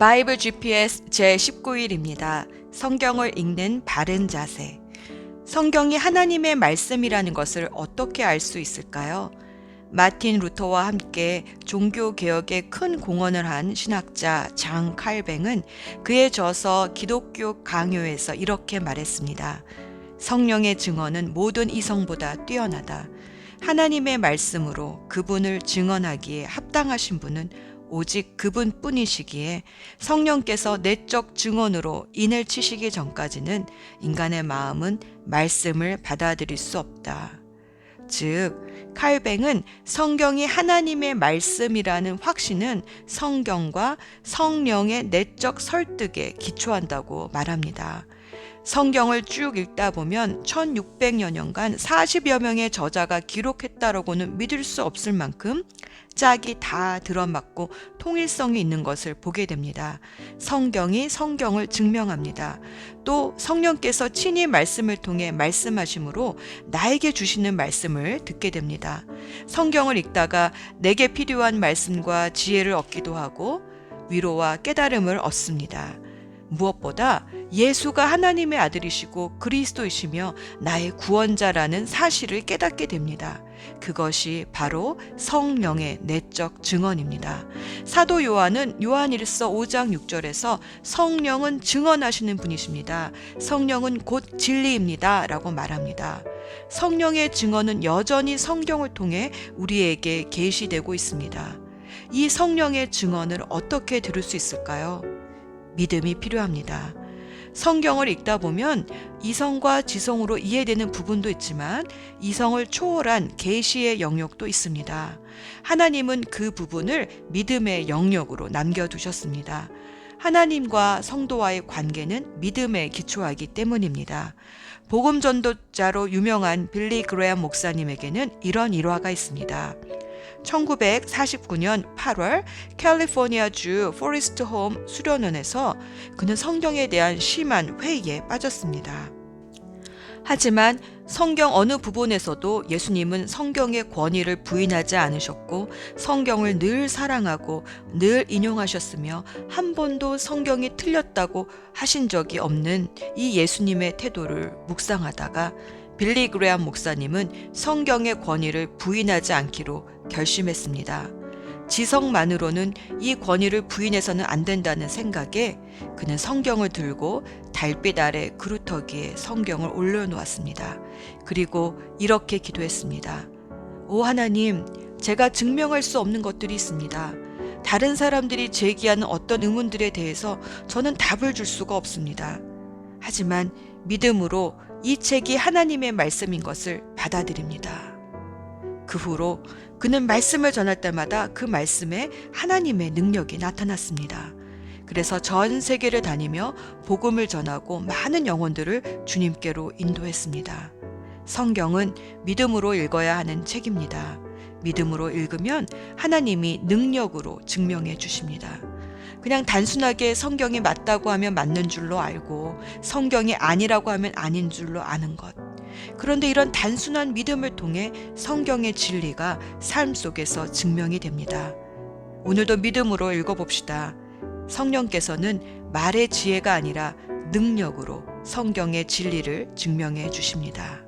바이블 GPS 제19일입니다. 성경을 읽는 바른 자세. 성경이 하나님의 말씀이라는 것을 어떻게 알 수 있을까요? 마틴 루터와 함께 종교개혁에 큰 공헌을 한 신학자 장 칼뱅은 그의 저서 기독교 강요에서 이렇게 말했습니다. 성령의 증언은 모든 이성보다 뛰어나다. 하나님의 말씀으로 그분을 증언하기에 합당하신 분은 오직 그분뿐이시기에 성령께서 내적 증언으로 인을 치시기 전까지는 인간의 마음은 말씀을 받아들일 수 없다. 즉, 칼뱅은 성경이 하나님의 말씀이라는 확신은 성경과 성령의 내적 설득에 기초한다고 말합니다. 성경을 쭉 읽다 보면 1600여 년간 40여 명의 저자가 기록했다라고는 믿을 수 없을 만큼 짝이 다 들어맞고 통일성이 있는 것을 보게 됩니다. 성경이 성경을 증명합니다. 또 성령께서 친히 말씀을 통해 말씀하심으로 나에게 주시는 말씀을 듣게 됩니다. 성경을 읽다가 내게 필요한 말씀과 지혜를 얻기도 하고 위로와 깨달음을 얻습니다. 무엇보다 예수가 하나님의 아들이시고 그리스도이시며 나의 구원자라는 사실을 깨닫게 됩니다. 그것이 바로 성령의 내적 증언입니다. 사도 요한은 요한일서 5장 6절에서 성령은 증언하시는 분이십니다. 성령은 곧 진리입니다. 라고 말합니다. 성령의 증언은 여전히 성경을 통해 우리에게 계시되고 있습니다. 이 성령의 증언을 어떻게 들을 수 있을까요? 믿음이 필요합니다. 성경을 읽다 보면 이성과 지성으로 이해되는 부분도 있지만 이성을 초월한 계시의 영역도 있습니다. 하나님은 그 부분을 믿음의 영역으로 남겨두셨습니다. 하나님과 성도와의 관계는 믿음에 기초하기 때문입니다. 복음 전도자로 유명한 빌리 그레엄 목사님에게는 이런 일화가 있습니다. 1949년 8월 캘리포니아주 포레스트 홈 수련원에서 그는 성경에 대한 심한 회의에 빠졌습니다. 하지만 성경 어느 부분에서도 예수님은 성경의 권위를 부인하지 않으셨고 성경을 늘 사랑하고 늘 인용하셨으며 한 번도 성경이 틀렸다고 하신 적이 없는 이 예수님의 태도를 묵상하다가 빌리 그레엄 목사님은 성경의 권위를 부인하지 않기로 결심했습니다. 지성만으로는 이 권위를 부인해서는 안 된다는 생각에 그는 성경을 들고 달빛 아래 그루터기에 성경을 올려놓았습니다. 그리고 이렇게 기도했습니다. 오 하나님, 제가 증명할 수 없는 것들이 있습니다. 다른 사람들이 제기하는 어떤 의문들에 대해서 저는 답을 줄 수가 없습니다. 하지만 믿음으로 이 책이 하나님의 말씀인 것을 받아들입니다. 그 후로 그는 말씀을 전할 때마다 그 말씀에 하나님의 능력이 나타났습니다. 그래서 전 세계를 다니며 복음을 전하고 많은 영혼들을 주님께로 인도했습니다. 성경은 믿음으로 읽어야 하는 책입니다. 믿음으로 읽으면 하나님이 능력으로 증명해 주십니다. 그냥 단순하게 성경이 맞다고 하면 맞는 줄로 알고 성경이 아니라고 하면 아닌 줄로 아는 것. 그런데 이런 단순한 믿음을 통해 성경의 진리가 삶 속에서 증명이 됩니다. 오늘도 믿음으로 읽어봅시다. 성령께서는 말의 지혜가 아니라 능력으로 성경의 진리를 증명해 주십니다.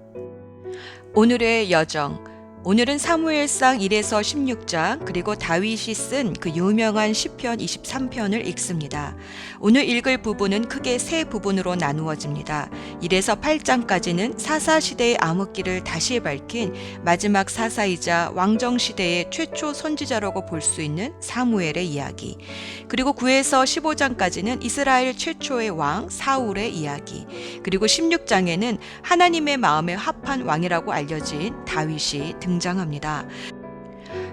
오늘의 여정. 오늘은 사무엘상 1에서 16장 그리고 다윗이 쓴 그 유명한 시편 23편을 읽습니다. 오늘 읽을 부분은 크게 세 부분으로 나누어집니다. 1에서 8장까지는 사사시대의 암흑기를 다시 밝힌 마지막 사사이자 왕정시대의 최초 선지자라고 볼 수 있는 사무엘의 이야기. 그리고 9에서 15장까지는 이스라엘 최초의 왕 사울의 이야기. 그리고 16장에는 하나님의 마음에 합한 왕이라고 알려진 다윗이 등장합니다.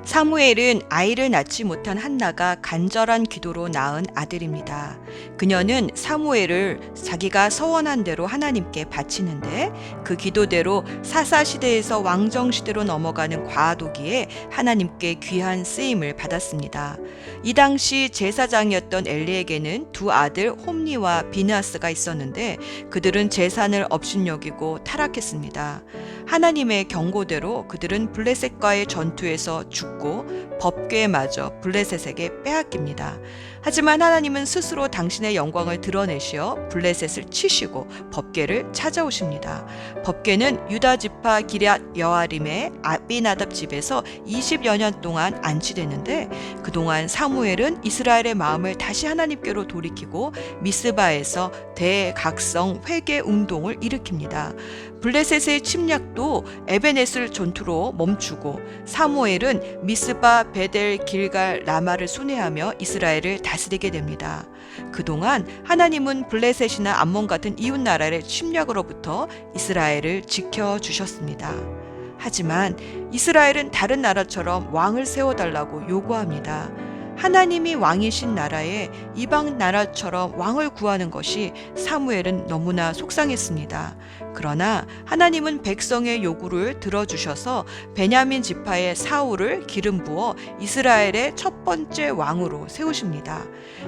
사무엘은 아이를 낳지 못한 한나가 간절한 기도로 낳은 아들입니다. 그녀는 사무엘을 자기가 서원한 대로 하나님께 바치는데 그 기도대로 사사시대에서 왕정시대로 넘어가는 과도기에 하나님께 귀한 쓰임을 받았습니다. 이 당시 제사장이었던 엘리에게는 두 아들 홈니와 비느하스가 있었는데 그들은 재산을 업신여기고 타락했습니다. 하나님의 경고대로 그들은 블레셋과의 전투에서 죽 죽고 법궤마저 블레셋에게 빼앗깁니다. 하지만 하나님은 스스로 당신의 영광을 드러내시어 블레셋을 치시고 법궤를 찾아오십니다. 법궤는 유다 지파 기럇 여아림의 아비나답 집에서 20여 년 동안 안치됐는데, 그동안 사무엘은 이스라엘의 마음을 다시 하나님께로 돌이키고 미스바에서 대각성 회개 운동을 일으킵니다. 블레셋의 침략도 에베네슬 전투로 멈추고 사무엘은 미스바, 베델, 길갈, 라마를 순회하며 이스라엘을 다스리게 됩니다. 그동안 하나님은 블레셋이나 암몬 같은 이웃 나라의 침략으로부터 이스라엘을 지켜주셨습니다. 하지만 이스라엘은 다른 나라처럼 왕을 세워달라고 요구합니다. 하나님이 왕이신 나라에 이방 나라처럼 왕을 구하는 것이 사무엘은 너무나 속상했습니다. 그러나 하나님은 백성의 요구를 들어주셔서 베냐민 지파의 사울을 기름 부어 이스라엘의 첫 번째 왕으로 세우십니다.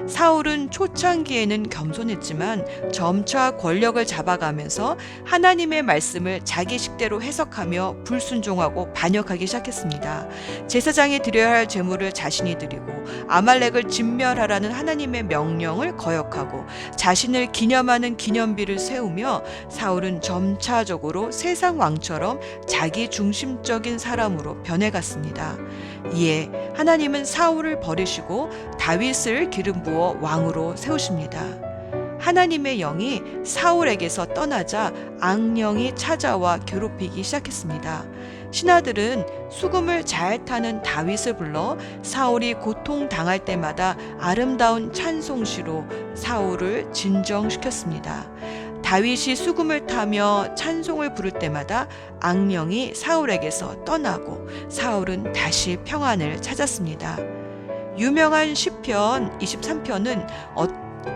사울은 초창기에는 겸손했지만 점차 권력을 잡아가면서 하나님의 말씀을 자기 식대로 해석하며 불순종하고 반역하기 시작했습니다. 제사장이 드려야 할 제물을 자신이 드리고 아말렉을 진멸하라는 하나님의 명령을 거역하고 자신을 기념하는 기념비를 세우며 사울은 점차적으로 세상 왕처럼 자기 중심적인 사람으로 변해갔습니다. 이에 하나님은 사울을 버리시고 다윗을 기름 부어 왕으로 세우십니다. 하나님의 영이 사울에게서 떠나자 악령이 찾아와 괴롭히기 시작했습니다. 신하들은 수금을 잘 타는 다윗을 불러 사울이 고통당할 때마다 아름다운 찬송시로 사울을 진정시켰습니다. 다윗이 수금을 타며 찬송을 부를 때마다 악령이 사울에게서 떠나고 사울은 다시 평안을 찾았습니다. 유명한 시편 23편은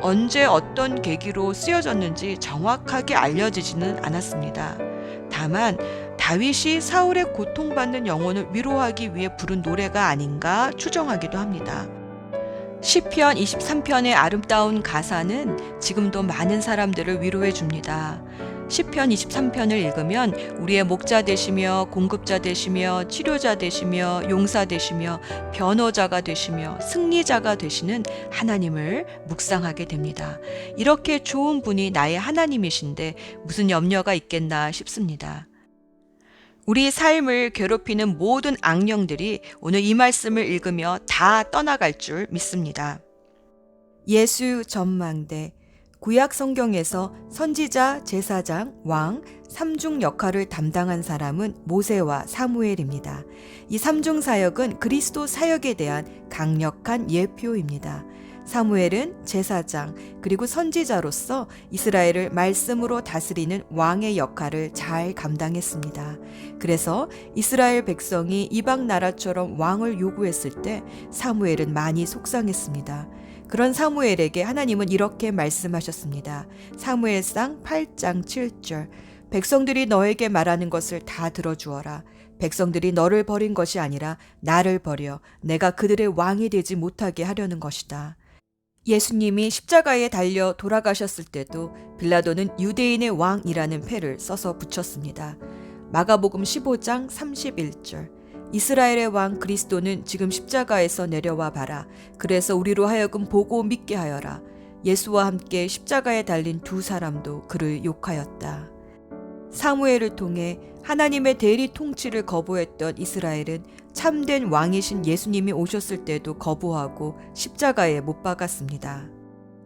언제 어떤 계기로 쓰여졌는지 정확하게 알려지지는 않았습니다. 다만 다윗이 사울의 고통받는 영혼을 위로하기 위해 부른 노래가 아닌가 추정하기도 합니다. 시편 23편의 아름다운 가사는 지금도 많은 사람들을 위로해 줍니다. 시편 23편을 읽으면 우리의 목자 되시며 공급자 되시며 치료자 되시며 용사 되시며 변호자가 되시며 승리자가 되시는 하나님을 묵상하게 됩니다. 이렇게 좋은 분이 나의 하나님이신데 무슨 염려가 있겠나 싶습니다. 우리 삶을 괴롭히는 모든 악령들이 오늘 이 말씀을 읽으며 다 떠나갈 줄 믿습니다. 예수 전망대. 구약 성경에서 선지자, 제사장, 왕, 삼중 역할을 담당한 사람은 모세와 사무엘입니다. 이 삼중 사역은 그리스도 사역에 대한 강력한 예표입니다. 사무엘은 제사장 그리고 선지자로서 이스라엘을 말씀으로 다스리는 왕의 역할을 잘 감당했습니다. 그래서 이스라엘 백성이 이방 나라처럼 왕을 요구했을 때 사무엘은 많이 속상했습니다. 그런 사무엘에게 하나님은 이렇게 말씀하셨습니다. 사무엘상 8장 7절. 백성들이 너에게 말하는 것을 다 들어주어라. 백성들이 너를 버린 것이 아니라 나를 버려 내가 그들의 왕이 되지 못하게 하려는 것이다. 예수님이 십자가에 달려 돌아가셨을 때도 빌라도는 유대인의 왕이라는 패를 써서 붙였습니다. 마가복음 15장 31절. 이스라엘의 왕 그리스도는 지금 십자가에서 내려와 봐라. 그래서 우리로 하여금 보고 믿게 하여라. 예수와 함께 십자가에 달린 두 사람도 그를 욕하였다. 사무엘을 통해 하나님의 대리 통치를 거부했던 이스라엘은 참된 왕이신 예수님이 오셨을 때도 거부하고 십자가에 못 박았습니다.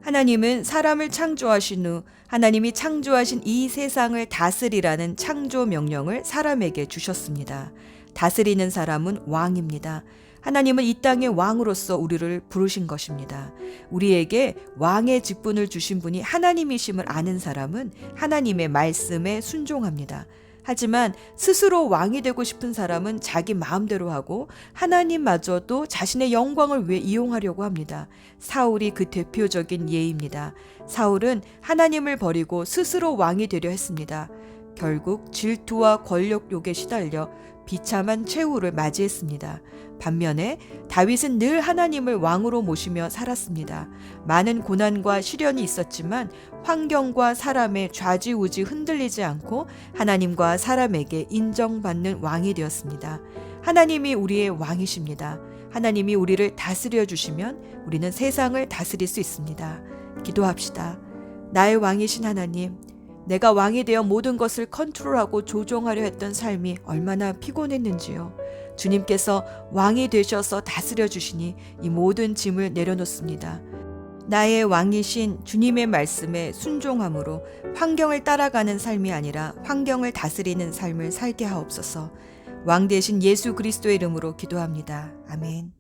하나님은 사람을 창조하신 후 하나님이 창조하신 이 세상을 다스리라는 창조 명령을 사람에게 주셨습니다. 다스리는 사람은 왕입니다. 하나님은 이 땅의 왕으로서 우리를 부르신 것입니다. 우리에게 왕의 직분을 주신 분이 하나님이심을 아는 사람은 하나님의 말씀에 순종합니다. 하지만 스스로 왕이 되고 싶은 사람은 자기 마음대로 하고 하나님마저도 자신의 영광을 위해 이용하려고 합니다. 사울이 그 대표적인 예입니다. 사울은 하나님을 버리고 스스로 왕이 되려 했습니다. 결국 질투와 권력욕에 시달려 비참한 최후를 맞이했습니다. 반면에 다윗은 늘 하나님을 왕으로 모시며 살았습니다. 많은 고난과 시련이 있었지만 환경과 사람의 좌지우지 흔들리지 않고 하나님과 사람에게 인정받는 왕이 되었습니다. 하나님이 우리의 왕이십니다. 하나님이 우리를 다스려 주시면 우리는 세상을 다스릴 수 있습니다. 기도합시다. 나의 왕이신 하나님, 내가 왕이 되어 모든 것을 컨트롤하고 조종하려 했던 삶이 얼마나 피곤했는지요. 주님께서 왕이 되셔서 다스려 주시니 이 모든 짐을 내려놓습니다. 나의 왕이신 주님의 말씀에 순종함으로 환경을 따라가는 삶이 아니라 환경을 다스리는 삶을 살게 하옵소서. 왕 대신 예수 그리스도의 이름으로 기도합니다. 아멘.